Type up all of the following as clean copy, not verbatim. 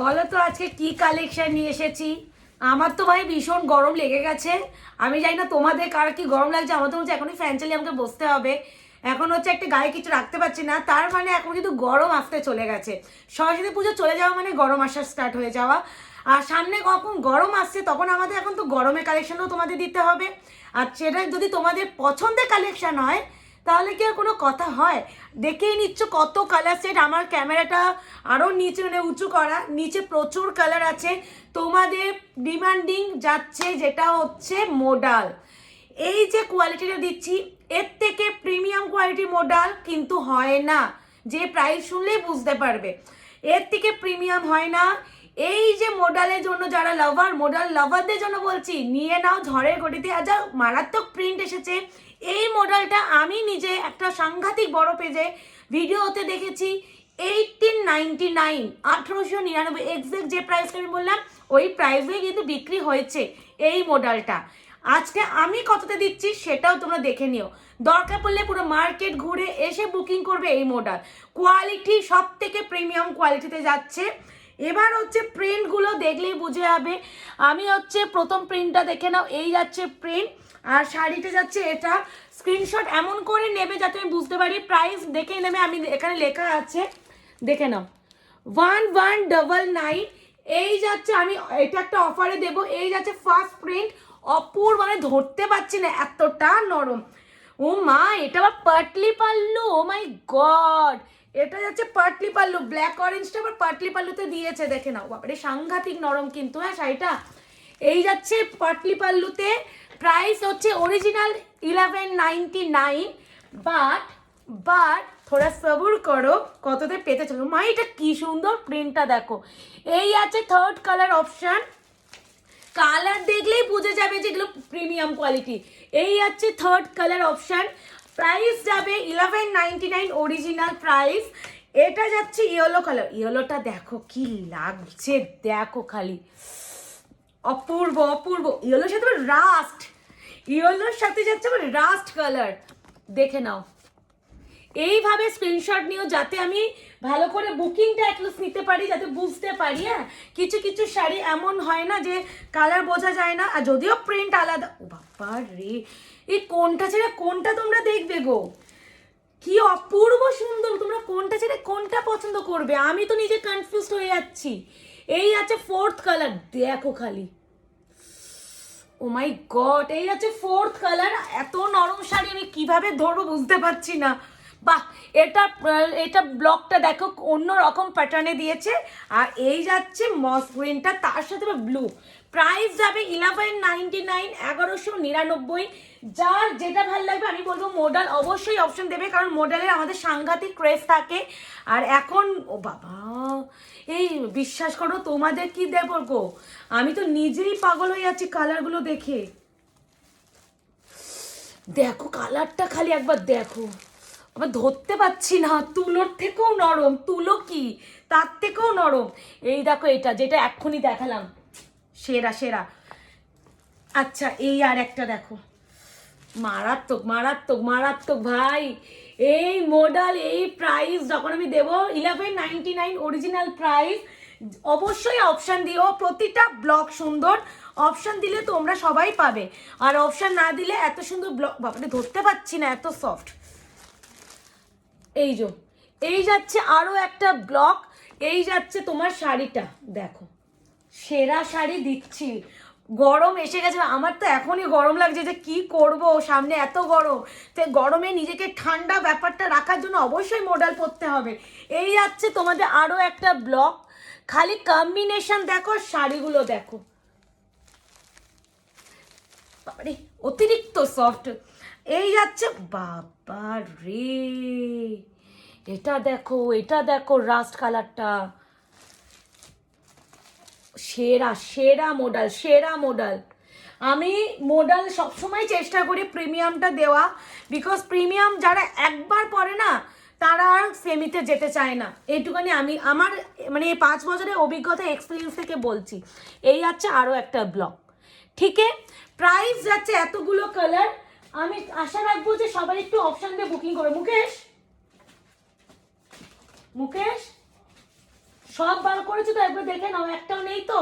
বলো তো আজকে কি কালেকশন নিয়ে এসেছি। আমার তো ভাই ভীষণ গরম লেগে গেছে। আমি জানি না তোমাদের কার কি গরম লাগছে, আমার তো হচ্ছে এখনই ফ্যান চালিয়ে আমাকে বসতে হবে। এখন হচ্ছে একটা গায়ে কিছু রাখতে পারছি না, তার মানে এখন কিন্তু গরম আসতে চলে গেছে। সরস্বতী পুজো চলে যাওয়া মানে গরম আসা স্টার্ট হয়ে যাওয়া। আর সামনে কখন গরম আসছে তখন আমাদের এখন তো গরমের কালেকশনও তোমাদের দিতে হবে। আর সেটা যদি তোমাদের পছন্দের কালেকশন হয় তাহলে কি আর কোনো কথা হয়। দেখেই নিচ্ছ কত কালার সেট, আমার ক্যামেরাটা আরও নিচে মানে উঁচু করা, নিচে প্রচুর কালার আছে। তোমাদের ডিমান্ডিং যাচ্ছে যেটা হচ্ছে মোডাল। এই যে কোয়ালিটিটা দিচ্ছি এর থেকে প্রিমিয়াম কোয়ালিটি মোডাল কিন্তু হয় না, যে প্রাইস শুনলেই বুঝতে পারবে এর থেকে প্রিমিয়াম হয় না। এই যে মোডালের জন্য যারা লাভার, মোডাল লাভারদের জন্য বলছি নিয়ে নাও ঝড়ের গতিতে। আর যা মারাত্মক প্রিন্ট এসেছে এই মডেলটা, আমি নিজে একটা সাংঘাতিক বড় পেজে ভিডিওতে দেখেছি 1899, 1899 এক্সাক্ট যে প্রাইসটা আমি বললাম ওই প্রাইসে কিন্তু বিক্রি হয়েছে এই মডেলটা। আজকে আমি কততে দিচ্ছি সেটাও তোমরা দেখে নিও। দরকার পড়লে পুরো মার্কেট ঘুরে এসে বুকিং করবে এই মডেল। কোয়ালিটি সব থেকে প্রিমিয়াম কোয়ালিটিতে যাচ্ছে। এবার হচ্ছে প্রিন্টগুলো দেখলেই বুঝে যাবে। আমি হচ্ছে প্রথম প্রিন্টটা দেখে নাও, এই যাচ্ছে প্রিন্ট আর শাড়িতে যাচ্ছে এটা। স্ক্রিনশট এমন করে নেবে যাতে আমি বুঝতে পারি, প্রাইস দেখে নেবে। আমি এখানে লেখা আছে দেখে নাও 1199। এই যাচ্ছে, আমি এটা একটা অফারে দেবো। এই যাচ্ছে ফার্স্ট প্রিন্ট, অপূর্ব, মানে ধরতে পারছি না এতটা নরম। ও মা, এটা আবার পাটলি পাল্লু, ও মাই গড। এটা যাচ্ছে পাটলি পাল্লু, ব্ল্যাক অরেঞ্জটা আবার পাটলি পাল্লুতে দিয়েছে, দেখে নাও বাবারে সাংঘাতিক নরম কিন্তু হ্যাঁ শাড়িটা। এই যাচ্ছে পাটলি পাল্লুতে। প্রাইস হচ্ছে অরিজিনাল 1199, বাট থোড়া সবুর করো, কততে পেতে চলো। মা এটা কি সুন্দর প্রিন্টটা দেখো। এই আছে থার্ড কালার অপশান, কালার দেখলেই বুঝে যাবে যেগুলো প্রিমিয়াম কোয়ালিটি। এই আছে থার্ড কালার অপশান, প্রাইস যাবে 1199 অরিজিনাল প্রাইস। এটা যাচ্ছে ইয়েলো কালার, ইয়েলোটা দেখো কি লাগছে, দেখো খালি অপূর্ব অপূর্ব। ইয়েলোর সাথে রাস্ট, ইয়েলোর সাথে যাচ্ছে আবার রাস্ট কালার, দেখে নাও। এইভাবে স্ক্রিনশট নিও যাতে আমি ভালো করে বুকিংটা অ্যাটলিস্ট নিতে পারি, যাতে বুঝতে পারি। হ্যাঁ, কিছু কিছু শাড়ি এমন হয় না যে কালার বোঝা যায় না, আর যদিও প্রিন্ট আলাদা। ও বাবা রে, এই কোনটা ছেড়ে কোনটা তোমরা দেখবে গো, কি অপূর্ব সুন্দর। তোমরা কোনটা ছেড়ে কোনটা পছন্দ করবে, আমি তো নিজে কনফিউজড হয়ে যাচ্ছি। এই আছে ফোর্থ কালার, দেখো খালি ও মাই গড। এই আছে ফোর্থ কালার, এত নরম শাড়ি আমি কিভাবে ধরবো বুঝতে পারছি না। বাহ, এটা এটা ব্লকটা দেখো অন্য রকম প্যাটার্নে দিয়েছে। আর এই যাচ্ছে মস গ্রিনটা, তার সাথে ব্লু। প্রাইস যাবে 1199, 1199। যার যেটা ভালো লাগবে আমি বলবো মোডাল অবশ্যই অপশন দেবে, কারণ মোডালের আমাদের সাংঘাতিক ক্রেজ থাকে। আর এখন ও বাবা, এই বিশ্বাস করো তোমাদের কি দেবো গো, আমি তো নিজেই পাগল হয়ে যাচ্ছি কালারগুলো দেখে। দেখো কালারটা খালি একবার দেখো, আবার ধরতে পারছি না। তুলোর থেকেও নরম, তুলো কি তার থেকেও নরম। এই দেখো এটা যেটা এক্ষুনি দেখালাম, সেরা সেরা। আচ্ছা এই আর একটা দেখো, মারাত্মক মারাত্মক মারাত্মক ভাই। এই মডেল এই প্রাইস যখন আমি দেবো 1199 অরিজিনাল প্রাইস, অবশ্যই অপশান দিও। প্রতিটা ব্লক সুন্দর, অপশান দিলে তোমরা সবাই পাবে। আর অপশান না দিলে এত সুন্দর ব্লক বাবারে ধরতে পারছি না, এত সফট। এই যে এই যাচ্ছে আরও একটা ব্লক। এই যাচ্ছে তোমার শাড়িটা দেখো, সেরা শাড়ি দিচ্ছি। গরম এসে গেছে, আমার তো এখনই গরম লাগছে যে কি করব, সামনে এত গরম। তো গরমে নিজেকে ঠান্ডা ব্যাপারটা রাখার জন্য অবশ্যই মডেল পরতে হবে। এই যাচ্ছে তোমাদের আরও একটা ব্লক, খালি কম্বিনেশন দেখো, শাড়িগুলো দেখো বাবারে অতিরিক্ত সফট। এই যাচ্ছে বাবা রে, এটা দেখো, এটা দেখো রাস্ট কালারটা, সেরা সেরা মডেল, সেরা মডেল। আমি মডেল সবসময় চেষ্টা করি প্রিমিয়ামটা দেওয়া, বিকজ প্রিমিয়াম যারা একবার পরে না তারা আর সেমিতে যেতে চায় না। এইটুখানি আমি আমার মানে এই 5 বছরের অভিজ্ঞতা এক্সপিরিয়েন্স থেকে বলছি। এই আছে আরও একটা ব্লক, ঠিক আছে। প্রাইস যাচ্ছে এতগুলো কালার। আমি আশা রাখবো যে সবাই একটু অপশান দিয়ে বুকিং করবে। মুকেশ মুকেশ সব বার করেছি তো, একবার দেখে নাও, একটাও নেই তো,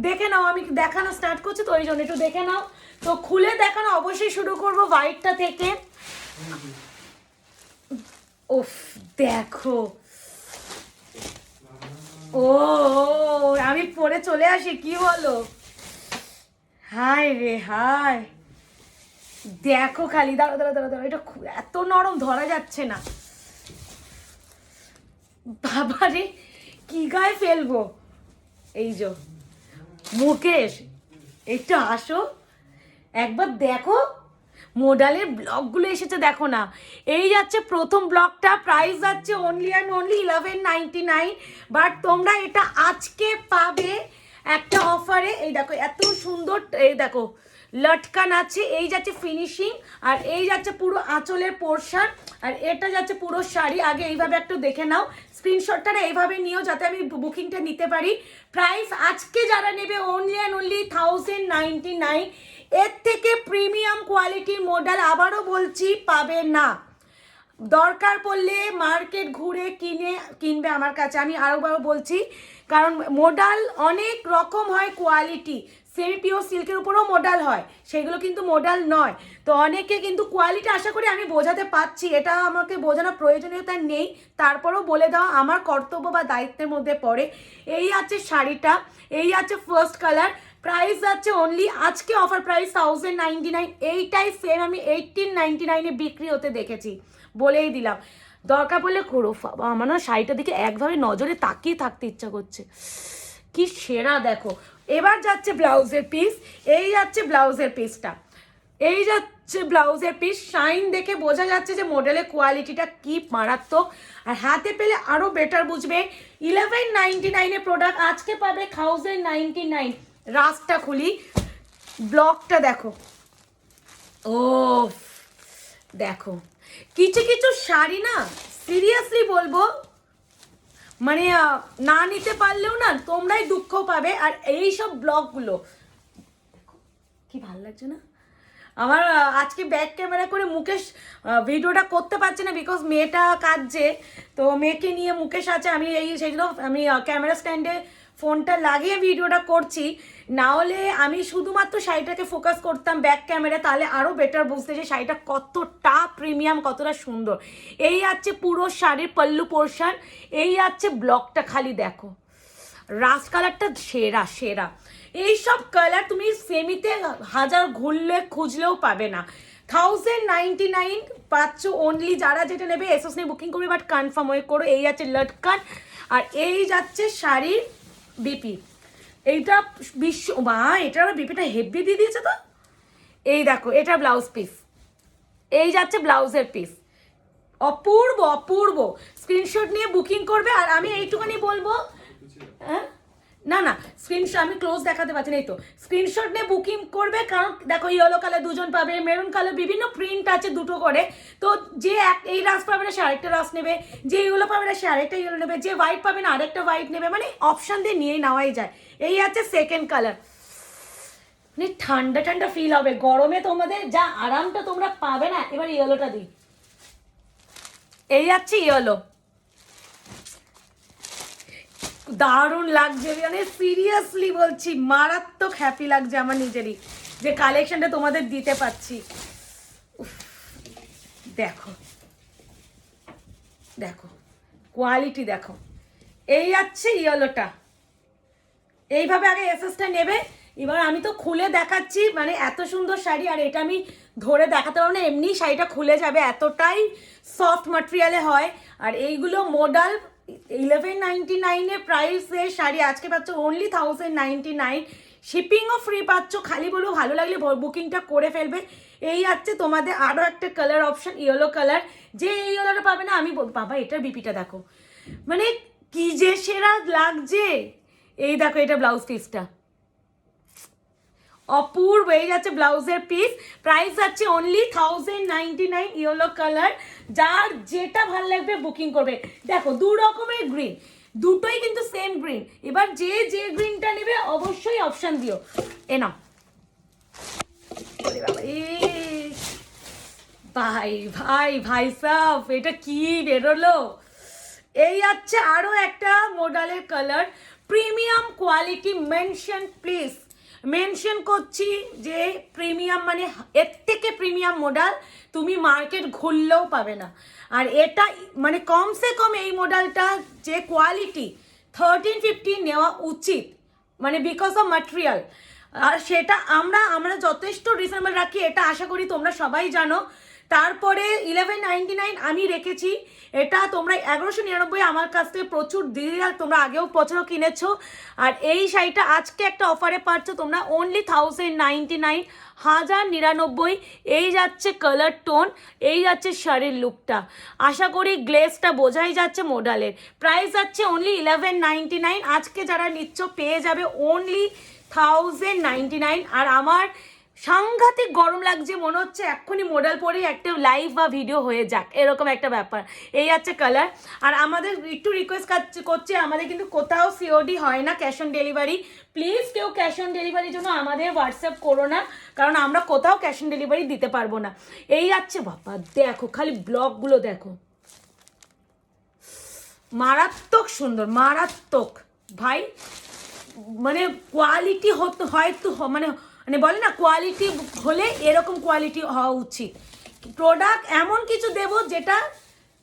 দেখে নাও, আমি দেখানো স্টার্ট করছি তো ওই জন্য একটু দেখে নাও। তো খুলে দেখানো অবশ্যই শুরু করবো হোয়াইটটা থেকে। উফ দেখো, ও আমি পরে চলে আসি, কি বলো? হায় রে হায়, দেখো খালি, দাঁড়ো দাঁড়ো দাঁড়ো দাঁড়ো, এটা এত নরম ধরা যাচ্ছে না, বাবারে কি গায়ে ফেলবো। এই যে মুকেশ, একটু আসো, একবার দেখো মোডালের ব্লগগুলো এসেছে, দেখো না। এই যাচ্ছে প্রথম ব্লগটা, প্রাইস যাচ্ছে অনলি অ্যান্ড অনলি 1199, বাট তোমরা এটা আজকে পাবে একটা অফারে। এই দেখো এত সুন্দর, এই দেখো লটকান আছে, এই যাচ্ছে ফিনিশিং, আর এই যাচ্ছে পুরো আঁচলের পোর্শন, আর এটা যাচ্ছে পুরো শাড়ি। আগে এইভাবে একটু দেখে নাও, স্ক্রিনশটটা এইভাবে নিও যাতে আমি বুকিংটা নিতে পারি। প্রাইস আজকে যারা নেবে অনলি অ্যান্ড অনলি 1099, এর থেকে প্রিমিয়াম কোয়ালিটির মডেল আবারও বলছি পাবে না। দরকার পড়লে মার্কেট ঘুরে কিনবে আমার কাছে, আমি আরোবারও বলছি, কারণ মডেল অনেক রকম হয়, কোয়ালিটি সেমি পিওর সিল্কের উপরেও মডেল হয়, সেগুলো কিন্তু মডেল নয়। তো অনেকে কিন্তু কোয়ালিটি আশা করি আমি বোঝাতে পারছি, এটা আমাকে বোঝানোর প্রয়োজনীয়তা নেই, তারপরেও বলে দেওয়া আমার কর্তব্য বা দায়িত্বের মধ্যে পড়ে। এই আছে শাড়িটা, এই আছে ফার্স্ট কালার, প্রাইস যাচ্ছে অনলি আজকে অফার প্রাইস 1099। এইটাই সেম আমি 1899 বিক্রি হতে দেখেছি, বলেই দিলাম, দরকার পড়লে করো। আমার না শাড়িটা দিকে একভাবে নজরে তাকিয়ে থাকতে ইচ্ছা করছে, কি সেরা দেখো। এবার যাচ্ছে ব্লাউজের পিস, এই যাচ্ছে ব্লাউজের পিসটা, এই যাচ্ছে ব্লাউজের পিস, শাইন দেখে বোঝা যাচ্ছে যে মডেলের কোয়ালিটিটা কি মারাত্মক, আর হাতে পেলে আরও বেটার বুঝবে। 1199 প্রোডাক্ট আজকে পাবে 1099। রাস্তা খুলি, ব্লকটা দেখো, ও দেখো কিছু কিছু শাড়ি না সিরিয়াসলি বলবো, মানে না নিতে পারলেও না তোমরাই দুঃখ পাবে। আর এই সব ব্লগগুলো কি ভালো লাগছে না আমার। আজকে ব্যাক ক্যামেরা করে মুকেশ ভিডিওটা করতে পারছে না, বিকজ মেয়েটা কাঁদছে, তো মেয়েকে নিয়ে মুকেশ আছে, আমি সেই জন্য আমি ক্যামেরা স্ট্যান্ডে ফোনটা লাগিয়ে ভিডিওটা করছি, না হলে আমি শুধুমাত্র শাড়িটাকে ফোকাস করতাম ব্যাক ক্যামেরা, তাহলে আরও বেটার বুঝতে যে শাড়িটা কতটা প্রিমিয়াম, কতটা সুন্দর। এই আছে পুরো শাড়ির পল্লু পোর্শন, এই আছে ব্লকটা, খালি দেখো রাস্ট কালারটা সেরা সেরা। এইসব কালার তুমি সেমিতে হাজার ঘুরলে খুঁজলেও পাবে না। 1099 পাচ্ছ অনলি, যারা যেটা নেবে এসএস নিয়ে বুকিং করবে, বাট কনফার্ম হয়ে করো। এই আছে লটকান, আর এই যাচ্ছে শাড়ির বিপি, এইটা এটার বিপিটা হেভি দিয়ে দিয়েছে তো। এই দেখো এটা ব্লাউজ পিস, এই যাচ্ছে ব্লাউজের পিস, অপূর্ব অপূর্ব। স্ক্রিনশট নিয়ে বুকিং করবে। আর আমি এইটুখানি বলবো, হ্যাঁ না না স্ক্রিনশট আমি ক্লোজ দেখাতে পারছি না, এই তো স্ক্রিনশট নিয়ে বুকিং করবে, কারণ দেখো ইয়েলো কালার দুজন পাবে, মেরুন কালার, বিভিন্ন প্রিন্ট আছে দুটো করে, তো যে এই রাস পাবে না সে আরেকটা রাস নেবে, যে ইয়েলো পাবে না সে আরেকটা ইয়েলো নেবে, যে হোয়াইট পাবে না আরেকটা হোয়াইট নেবে, মানে অপশান দিয়ে নিয়েই নেওয়াই যায়। এই আছে সেকেন্ড কালার, মানে ঠান্ডা ঠান্ডা ফিল হবে, গরমে তোমাদের যা আরামটা তোমরা পাবে না। এবার ইয়েলোটা দিই, এই যাচ্ছে ইয়েলো, দারুণ লাগছে, মানে সিরিয়াসলি বলছি মারাত্মক হ্যাপি লাগছে আমার নিজেরই যে কালেকশনটা তোমাদের দিতে পারছি। দেখো দেখো কোয়ালিটি দেখো, এই যাচ্ছে ইয়েলোটা, এইভাবে আগে এসএসটা নেবে। এবার আমি তো খুলে দেখাচ্ছি, মানে এত সুন্দর শাড়ি, আর এটা আমি ধরে দেখাতে পারবো না, এমনি শাড়িটা খুলে যাবে, এতটাই সফট ম্যাটেরিয়ালে হয়। আর এইগুলো মডেল 1199 প্রাইসে শাড়ি আজকে পাচ্ছ অনলি 1099, শিপিংও ফ্রি পাচ্ছ। খালি বলবো ভালো লাগলে বুকিংটা করে ফেলবে। এই আছে তোমাদের আরও একটা কালার অপশন, ইয়েলো কালার, যে এই ইয়েলোটা পাবে না আমি বাবা এটার বিপিটা দেখো, মানে কি যে সেরা লাগছে। এই দেখো এটা ব্লাউজ পিসটা অপূর্ব, এই যাচ্ছে ব্লাউজের পিস, প্রাইস যাচ্ছে অনলি 1099, ইয়েলো কালার, যার যেটা ভালো লাগবে বুকিং করবে। দেখো দু রকমের গ্রিন, দুটোই কিন্তু সেম গ্রিন, এবার যে যে গ্রিনটা নেবে অবশ্যই অপশন দিও। এ নাও, ভাই ভাই ভাই সাহ, এটা কি বেরোলো, এই যাচ্ছে আরো একটা মডেলের colour, premium quality, mention please, mention করছি যে প্রিমিয়াম, মানে এর থেকে প্রিমিয়াম মডেল তুমি মার্কেট ঘুরলেও পাবে না। আর এটা মানে কমসে কম এই মডেলটা যে কোয়ালিটি 1350 নেওয়া উচিত, মানে বিকজ অফ ম্যাটেরিয়াল। আর সেটা আমরা যথেষ্ট রিজনেবল রাখি, এটা আশা করি তোমরা সবাই জানো। তারপরে 1199 আমি রেখেছি, এটা তোমরা 1199 আমার কাছ থেকে প্রচুর দিদিরা তোমরা আগেও বছরও কিনেছো। আর এই শাড়িটা আজকে একটা অফারে পাচ্ছ তোমরা অনলি 1099, 1099। এই যাচ্ছে কালার টোন, এই যাচ্ছে শাড়ির লুকটা, আশা করি গ্লেসটা বোঝাই যাচ্ছে মডেলের। প্রাইস যাচ্ছে অনলি 1199, আজকে যারা নিচ্ছ পেয়ে যাবে অনলি 1099। আর আমার সাংঘাতিক গরম লাগছে, মনে হচ্ছে এক্ষুনি মডেল পরেই একটা লাইভ বা ভিডিও হয়ে যাক, এরকম একটা ব্যাপার। এই আছে কালার। আর আমাদের একটু রিকোয়েস্ট করছে, আমাদের কিন্তু কোথাও সিওডি হয় না, ক্যাশ অন ডেলিভারি। প্লিজ কেউ ক্যাশ অন ডেলিভারির জন্য আমাদের হোয়াটসঅ্যাপ করো না, কারণ আমরা কোথাও ক্যাশ অন ডেলিভারি দিতে পারবো না। এই আছে বাবা, দেখো খালি ব্লকগুলো দেখো, মারাত্মক সুন্দর, মারাত্মক ভাই। মানে কোয়ালিটি হতে হয়তো মানে মানে বলে না কোয়ালিটি হলে এরকম কোয়ালিটি হওয়া উচিত। প্রোডাক্ট এমন কিছু দেব যেটা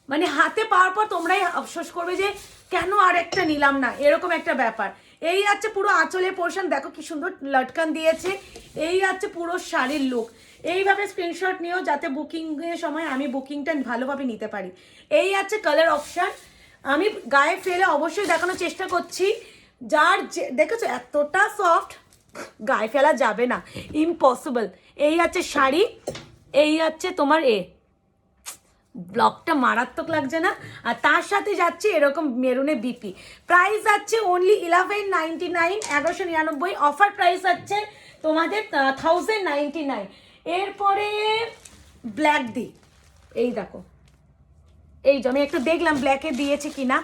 মানে হাতে পাওয়ার পর তোমরাই আফসোস করবে যে কেন আর একটা নিলাম না, এরকম একটা ব্যাপার। এই আছে পুরো আঁচলের পোর্শন, দেখো কি সুন্দর লটকান দিয়েছে। এই আছে পুরো শাড়ির লুক। এইভাবে স্ক্রিনশট নিও যাতে বুকিংয়ের সময় আমি বুকিংটা ভালোভাবে নিতে পারি। এই আছে কালার অপশান, আমি গায়ে ফেলে অবশ্যই দেখানোর চেষ্টা করছি। যার দেখেছো এতটা সফট, গায়ে ফেলা যাবে না, ইম্পসিবল। এই আছে শাড়ি, এই আছে তোমার ব্লকটা মারাত্মক লাগছে না? আর তার সাথে যাচ্ছে এরকম মেরুনে বিপি। প্রাইস আছে অনলি 1199, 1199। অফার প্রাইস আছে তোমাদের 1099। এরপরে ব্ল্যাক দি, এই দেখো, এই যে আমি একটু দেখলাম ব্ল্যাকে দিয়েছে কিনা।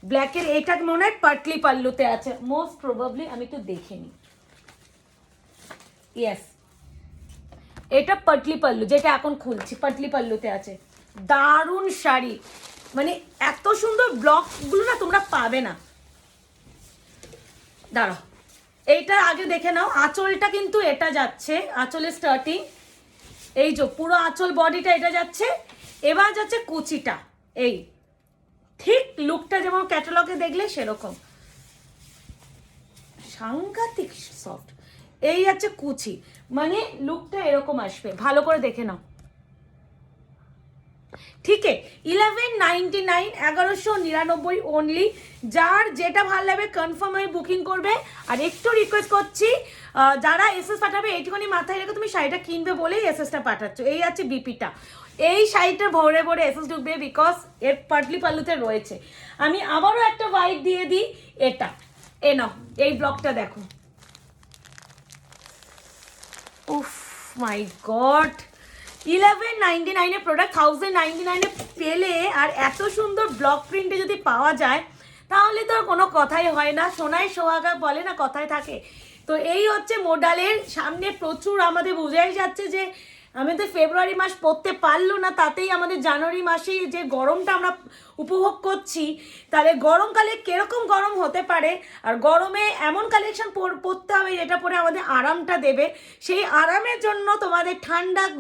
ব্ল্যাকের এটা মনে হয় পাটলি পাল্লুতে আছে মোস্ট প্রবাবলি, আমি তো দেখিনি। ইয়েস, এটা পাটলি পাল্লু, যেটা এখন খুলছি পাটলি পাল্লুতে আছে। দারুণ শাড়ি, মানে এত সুন্দর ব্লকগুলো না তোমরা পাবে না। দাঁড়াও, এইটা আগে দেখে নাও। আঁচলটা কিন্তু এটা যাচ্ছে, আঁচলের স্টার্টিং, এই যে পুরো আঁচল বডিটা এটা যাচ্ছে। এবার যাচ্ছে কুচিটা, এই ঠিক লুকটা যেমন ক্যাটালগে দেখলে সেরকম, সাংঘাতিক সফট। এই আছে কুচি, মানে লুকটা এরকম আসবে, ভালো করে দেখে নাও। ঠিক আছে, 1199, 1199 অনলি। যার যেটা ভালো লাগবে কনফার্ম হয়ে বুকিং করবে। আর একটু রিকোয়েস্ট করছি, যারা এসএস পাঠাবে এইটুখানি মাথায় রেখে তুমি শাড়িটা কিনবে বলেই এসএসটা পাঠাচ্ছ। এই আছে বিপিটা, এই শাড়িটা ভরে ভরে এসএস ঢুকবে বিকজ এর পাটলি পাল্লুতে রয়েছে। আমি আবারও একটা হোয়াইট দিয়ে দিই, এটা নাও, এই ব্লকটা দেখো। উফ মাই গড, 1199 প্রোডাক্ট 1099 পেলে, আর এত সুন্দর ব্লক প্রিন্টে যদি পাওয়া যায় তাহলে তো আর কোনো কথাই হয় না। সোনায় সোহাগা বলে না, কথায় থাকে। তো এই হচ্ছে মডেলের। সামনে প্রচুর আমাদের বোঝাই যাচ্ছে যে আমাদের ফেব্রুয়ারি মাস পড়তে পারলো না, তাতেই আমাদের জানুয়ারি মাসেই যে গরমটা আমরা উপভোগ করছি, তাহলে গরমকালে কিরকম গরম হতে পারে। আর গরমে এমন কালেকশন পরতে হবে যেটা পরে আমাদের আরামটা দেবে। সেই আরামের জন্য তোমাদের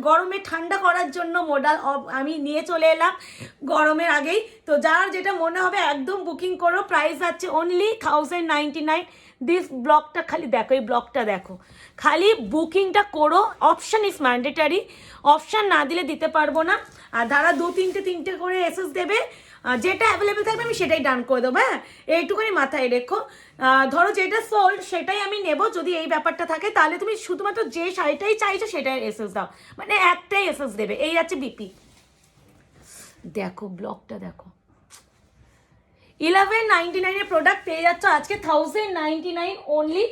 গরমে ঠান্ডা করার জন্য মডেল আমি নিয়ে চলে এলাম গরমের আগেই। তো যার যেটা মনে হবে একদম বুকিং করো। প্রাইস আছে অনলি 1099। দিস ব্লকটা খালি দেখো, এই ব্লকটা দেখো, খালি বুকিংটা করো। অপশান ইজ ম্যান্ডেটারি, অপশান না দিলে দিতে পারবো না। আর যারা 2-3টে করে এসএস দেবে, যেটা অ্যাভেলেবেল থাকবে আমি সেটাই ডান করে দেবো। হ্যাঁ, এইটুকুনি মাথায় রেখো। ধরো যেটা সোল্ড সেটাই আমি নেব, যদি এই ব্যাপারটা থাকে তাহলে তুমি শুধুমাত্র যে শাড়িটাই চাইছো সেটাই এসএস দাও, মানে একটাই এসএস দেবে। এই আছে বিপি, দেখো ব্লকটা দেখো। 1199 প্রোডাক্ট পেয়ে যাচ্ছ আজকে 1099 অনলি।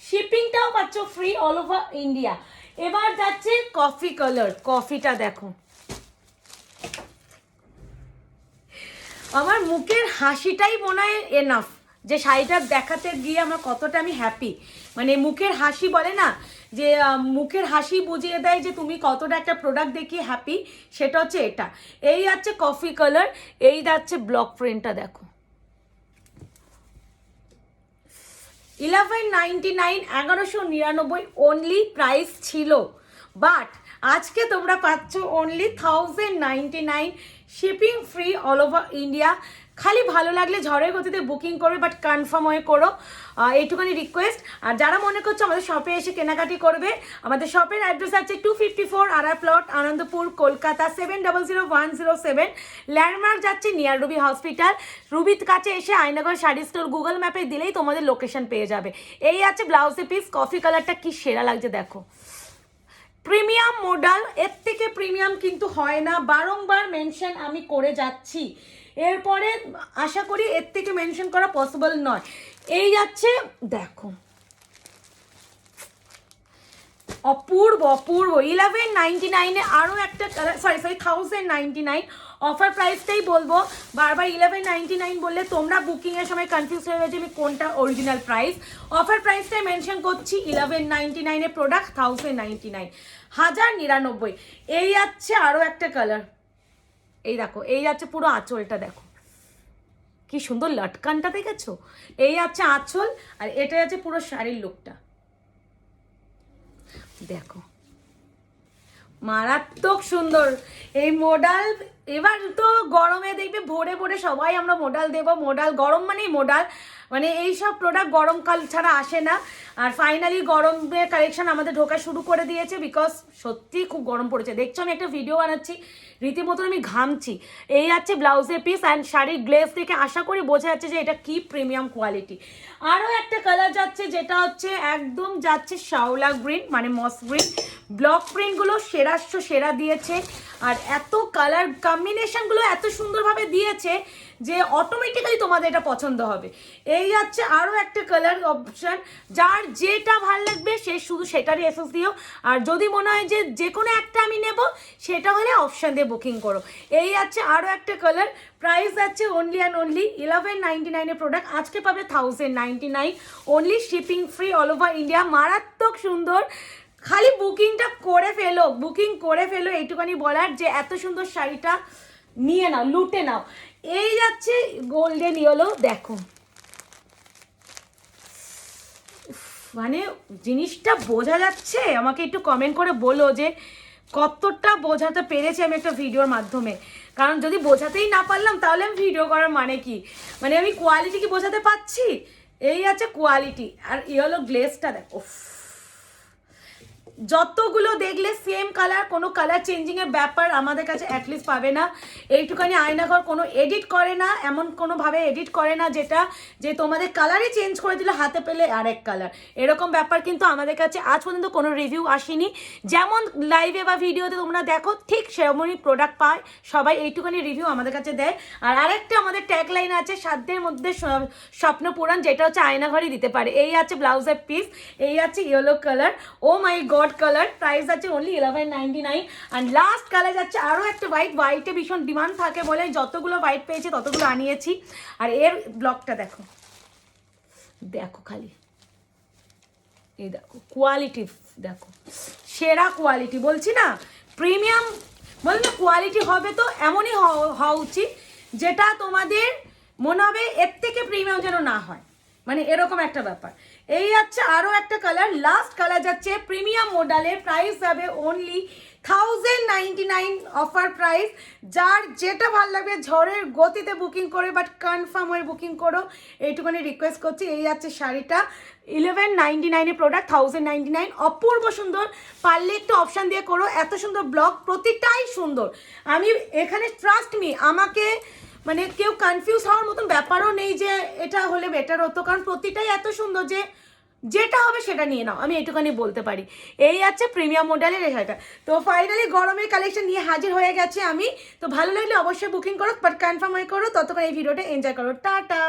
শিপিংটাও পাচ্ছ ফ্রি অল ওভার ইন্ডিয়া। এবার যাচ্ছে কফি কালার, কফিটা দেখো। আমার মুখের হাসিটাই মনে হয় এনাফ, যে শাড়িটা দেখাতে গিয়ে আমার কতটা আমি হ্যাপি। মানে মুখের হাসি বলে না, যে মুখের হাসি বুঝিয়ে দেয় যে তুমি কতটা একটা প্রোডাক্ট দেখিয়ে হ্যাপি, সেটা হচ্ছে এটা। এই যাচ্ছে কফি কালার, এই যাচ্ছে ব্লক প্রিন্টটা দেখো। 1199, 1199 অনলি প্রাইস ছিল, বাট আজকে তোমরা পাচ্ছ only 1099, shipping free all over India. খালি ভালো লাগলে ঝড়ের গতিতে বুকিং করবে, বাট কনফার্ম হয়ে করো, এইটুখানি রিকোয়েস্ট। আর যারা মনে করছো আমাদের শপে এসে কেনাকাটি করবে, আমাদের শপের অ্যাড্রেস আছে 254 RR plot, Anandapur, Kolkata 700107। Landmark যাচ্ছে নিয়ার রুবি হসপিটাল। রুবির কাছে এসে আয়নাঘর শাড়ি স্টোর গুগল ম্যাপে দিলেই তোমাদের লোকেশন পেয়ে যাবে। এই আছে ব্লাউজের পিস, কফি কালারটা কি সেরা লাগছে দেখো, প্রিমিয়াম মডেল, এর থেকে প্রিমিয়াম কিন্তু হয় না, বারংবার মেনশন আমি করে যাচ্ছি, এরপরে আশা করি এর থেকে মেনশন করা পসিবল নয়। এই যাচ্ছে দেখো, অপূর্ব অপূর্ব। 1199 আরও একটা কালার, সরি 1099 অফার প্রাইসটাই বলবো, বারবার 1199 বললে তোমরা বুকিংয়ের সময় কনফিউজ হয়ে গেছে আমি কোনটা অরিজিনাল প্রাইস। অফার প্রাইসটাই মেনশন করছি, 1199 এর প্রোডাক্ট 1099, 1099। এই যাচ্ছে আরও একটা কালার, এই দেখো, এই যাচ্ছে পুরো আঁচলটা দেখো কি সুন্দর লটকানটা দেখেছো, এই যাচ্ছে আঁচল, আর এটা যাচ্ছে পুরো শাড়ির লুকটা দেখো, মারাত্মক সুন্দর এই মডেল। এবার তো গরমে দেখবে ভোরে ভোরে সবাই আমরা মডেল দেবো, মডেল গরম মানেই মডেল, মানে এইসব প্রোডাক্ট গরমকাল ছাড়া আসে না। আর ফাইনালি গরমের কালেকশন আমাদের ঢোকা শুরু করে দিয়েছে, বিকজ সত্যি খুব গরম পড়েছে। দেখছো আমি একটা ভিডিও বানাচ্ছি, রীতিমতন আমি ঘামছি। এই যাচ্ছে ব্লাউজের পিস অ্যান্ড শাড়ির গ্লেজ থেকে আশা করি বোঝা যাচ্ছে যে এটা কি প্রিমিয়াম কোয়ালিটি। আরও একটা কালার যাচ্ছে, যেটা হচ্ছে একদম যাচ্ছে শাওলা গ্রিন, মানে মস গ্রিন। ব্লক প্রিন্টগুলো সেরা দিয়েছে, আর এত কালার কম্বিনেশনগুলো এত সুন্দরভাবে দিয়েছে যে অটোমেটিক্যালি তোমাদের এটা পছন্দ হবে। এই যাচ্ছে আরও একটা কালার অপশান, যার যেটা ভালো লাগবে সে শুধু সেটারই এসএস দিও, আর যদি মনে হয় যে যে কোনো একটা আমি নেব সেটা হলে অপশান দিয়ে বুকিং করো। এই যাচ্ছে আরও একটা কালার, প্রাইস যাচ্ছে অনলি অ্যান্ড অনলি 1199 প্রোডাক্ট আজকে পাবে 1099 only, shipping free all over India. মারাত্মক সুন্দর, খালি বুকিংটা করে ফেলো, বুকিং করে ফেলো, এইটুখানি বলার যে এত সুন্দর শাড়িটা নিয়ে নাও, লুটে নাও। এই যাচ্ছে গোল্ডেন ইয়েলো দেখো, মানে জিনিসটা বোঝা যাচ্ছে, আমাকে একটু কমেন্ট করে বলো যে কতটা বোঝাতে পেরেছি আমি একটা ভিডিওর মাধ্যমে, কারণ যদি বোঝাতেই না পারলাম তাহলে আমি ভিডিও করার মানে কি, মানে আমি কোয়ালিটি কি বোঝাতে পারছি। এই আছে কোয়ালিটি, আর ইয়েলো গ্লেজটা দেখো, যতগুলো দেখলে সেম কালার, কোনো কালার চেঞ্জিংয়ের ব্যাপার আমাদের কাছে অ্যাটলিস্ট পাবে না। এইটুখানি আয়নাঘর কোনো এডিট করে না, এমন কোনোভাবে এডিট করে না যেটা যে তোমাদের কালারই চেঞ্জ করে দিলে হাতে পেলে আরেক কালার, এরকম ব্যাপার কিন্তু আমাদের কাছে আজ পর্যন্ত কোনো রিভিউ আসেনি। যেমন লাইভে বা ভিডিওতে তোমরা দেখো ঠিক সেরকমই প্রোডাক্ট পায় সবাই, এইটুখানি রিভিউ আমাদের কাছে দেয়। আর আরেকটা আমাদের ট্যাগলাইন আছে, সাধ্যের মধ্যে স্বপ্ন পূরণ, যেটা হচ্ছে আয়নাঘরই দিতে পারে। এই আছে ব্লাউজের পিস, এই আছে ইয়েলো কালার, ও মাই গড কালার, প্রাইস আছে অনলি 1199। আর লাস্ট কালার যাচ্ছে আরও একটা হোয়াইট, হোয়াইটে ভীষণ ডিমান্ড থাকে বলে যতগুলো হোয়াইট পেয়েছি ততগুলো আনিয়েছি। আর এর ব্লকটা দেখো, দেখো খালি এই দেখো কোয়ালিটি, দেখো সেরা কোয়ালিটি, বলছি না প্রিমিয়াম, বলছি না কোয়ালিটি হবে তো এমনই হওয়া উচিত যেটা তোমাদের মনে হবে এর থেকে প্রিমিয়াম যেন না হয়, মানে এরকম একটা ব্যাপার। এই যাচ্ছে আরও একটা কালার, লাস্ট কালার যাচ্ছে প্রিমিয়াম মডেলের, প্রাইস যাবে অনলি 1099 অফার প্রাইস। যার যেটা ভালো লাগবে ঝড়ের গতিতে বুকিং করে, বাট কনফার্ম হয়ে বুকিং করো, এইটুখানি রিকোয়েস্ট করছি। এই যাচ্ছে শাড়িটা 1199 প্রোডাক্ট 1099, অপূর্ব সুন্দর, পারলে একটু অপশান দিয়ে করো, এত সুন্দর ব্লক, প্রতিটাই সুন্দর। আমি এখানে ট্রাস্ট মি, আমাকে মানে কেউ কনফিউজ হওয়ার মতন ব্যাপারও নেই যে এটা হলে বেটার হতো, কারণ প্রতিটাই এত সুন্দর যে যেটা হবে সেটা নিয়ে নাও, আমি এটুখানি বলতে পারি। এই আছে প্রিমিয়াম মডেলের এটা। তো ফাইনালি গরমের কালেকশন নিয়ে হাজির হয়ে গেছে আমি, তো ভালো লাগলে অবশ্যই বুকিং করো, বাট কনফার্ম হয়ে করো, ততক্ষণ এই ভিডিওটা এনজয় করো, টাটা।